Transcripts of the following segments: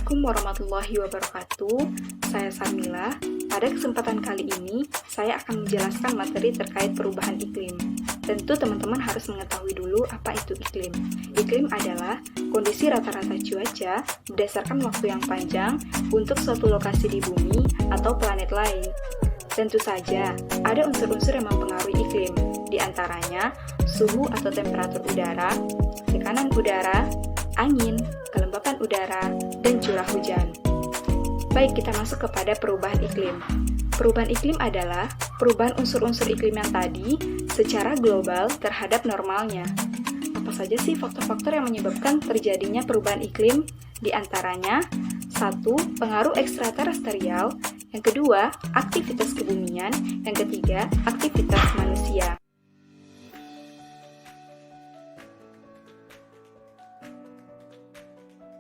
Assalamualaikum warahmatullahi wabarakatuh. Saya Sarmila. Pada kesempatan kali ini, saya akan menjelaskan materi terkait perubahan iklim. Tentu teman-teman harus mengetahui dulu apa itu iklim. Iklim adalah kondisi rata-rata cuaca berdasarkan waktu yang panjang untuk suatu lokasi di bumi atau planet lain. Tentu saja, ada unsur-unsur yang mempengaruhi iklim, di antaranya suhu atau temperatur udara, tekanan udara, angin, kelembapan udara, dan curah hujan. Baik, kita masuk kepada perubahan iklim. Perubahan iklim adalah perubahan unsur-unsur iklim yang tadi secara global terhadap normalnya. Apa saja sih faktor-faktor yang menyebabkan terjadinya perubahan iklim? Di antaranya, 1. Pengaruh ekstraterestrial, yang kedua, aktivitas kebumian, yang ketiga, aktivitas manusia.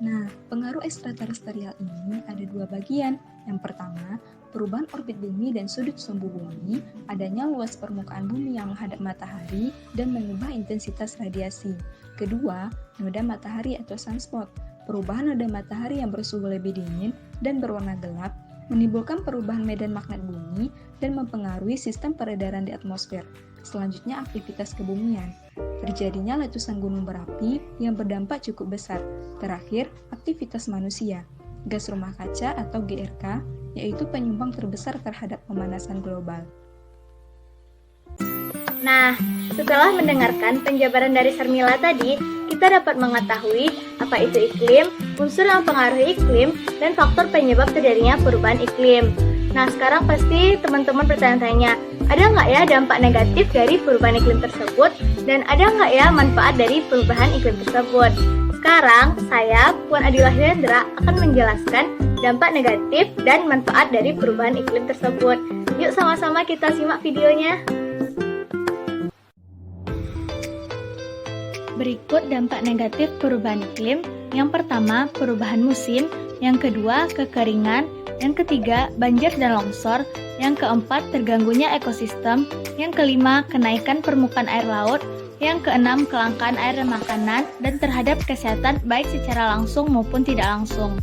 Nah, pengaruh ekstraterestrial ini ada dua bagian. Yang pertama, perubahan orbit bumi dan sudut sumbu bumi, adanya luas permukaan bumi yang menghadap matahari dan mengubah intensitas radiasi. Kedua, noda matahari atau sunspot, perubahan noda matahari yang bersuhu lebih dingin dan berwarna gelap, menimbulkan perubahan medan magnet bumi dan mempengaruhi sistem peredaran di atmosfer. Selanjutnya, aktivitas kebumian. Terjadinya letusan gunung berapi yang berdampak cukup besar. Terakhir, aktivitas manusia. Gas rumah kaca atau GRK, yaitu penyumbang terbesar terhadap pemanasan global. Nah, setelah mendengarkan penjabaran dari Sarmila tadi, kita dapat mengetahui apa itu iklim, unsur yang mempengaruhi iklim, dan faktor penyebab terjadinya perubahan iklim. Nah, sekarang pasti teman-teman bertanya-tanya, ada nggak ya dampak negatif dari perubahan iklim tersebut? Dan ada nggak ya manfaat dari perubahan iklim tersebut? Sekarang, saya, Puan Adila Hendra, akan menjelaskan dampak negatif dan manfaat dari perubahan iklim tersebut. Yuk sama-sama kita simak videonya. Berikut dampak negatif perubahan iklim. Yang pertama, perubahan musim. Yang kedua, kekeringan. Yang ketiga, banjir dan longsor. Yang keempat, terganggunya ekosistem. Yang kelima, kenaikan permukaan air laut. Yang keenam, kelangkaan air dan makanan dan terhadap kesehatan baik secara langsung maupun tidak langsung.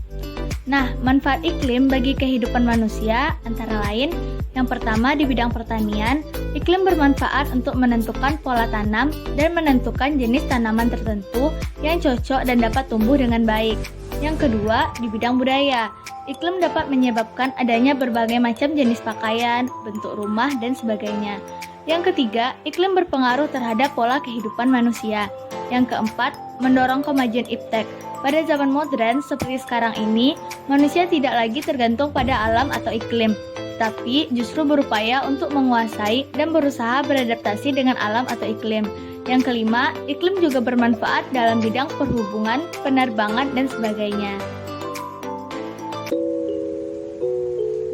Nah, manfaat iklim bagi kehidupan manusia antara lain, yang pertama di bidang pertanian, iklim bermanfaat untuk menentukan pola tanam dan menentukan jenis tanaman tertentu yang cocok dan dapat tumbuh dengan baik. Yang kedua, di bidang budaya, iklim dapat menyebabkan adanya berbagai macam jenis pakaian, bentuk rumah, dan sebagainya. Yang ketiga, iklim berpengaruh terhadap pola kehidupan manusia. Yang keempat, mendorong kemajuan iptek. Pada zaman modern seperti sekarang ini, manusia tidak lagi tergantung pada alam atau iklim, tapi justru berupaya untuk menguasai dan berusaha beradaptasi dengan alam atau iklim. Yang kelima, iklim juga bermanfaat dalam bidang perhubungan, penerbangan, dan sebagainya.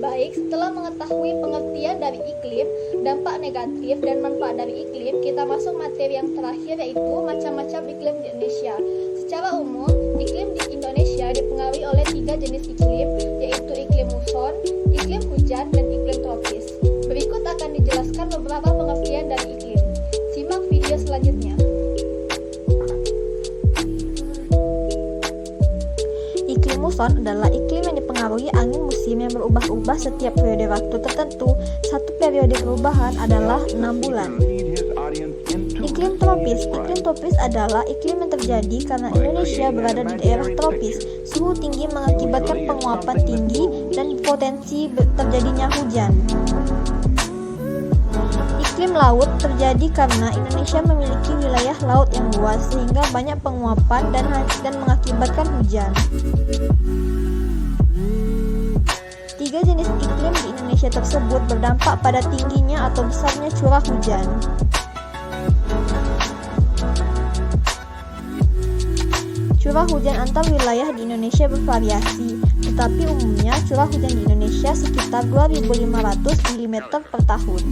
Baik, setelah mengetahui pengertian dari iklim, dampak negatif dan manfaat dari iklim, kita masuk materi yang terakhir, yaitu macam-macam iklim di Indonesia. Secara umum, iklim di Indonesia dipengaruhi oleh 3 jenis iklim, yaitu iklim muson, iklim hujan, dan iklim tropis. Berikut akan dijelaskan beberapa pengertian dari iklim. Simak video selanjutnya. Iklim muson adalah iklim yang dipengaruhi angin musim yang berubah-ubah setiap periode waktu tertentu. Satu periode perubahan adalah 6 bulan. Iklim tropis adalah iklim yang terjadi karena Indonesia berada di daerah tropis. Suhu tinggi mengakibatkan penguapan tinggi dan potensi terjadinya hujan. Iklim laut terjadi karena Indonesia memiliki wilayah laut yang luas sehingga banyak penguapan dan mengakibatkan hujan. 3 jenis iklim di Indonesia tersebut berdampak pada tingginya atau besarnya curah hujan. Curah hujan antar wilayah di Indonesia bervariasi, tetapi umumnya curah hujan di Indonesia sekitar 2.500 mm per tahun.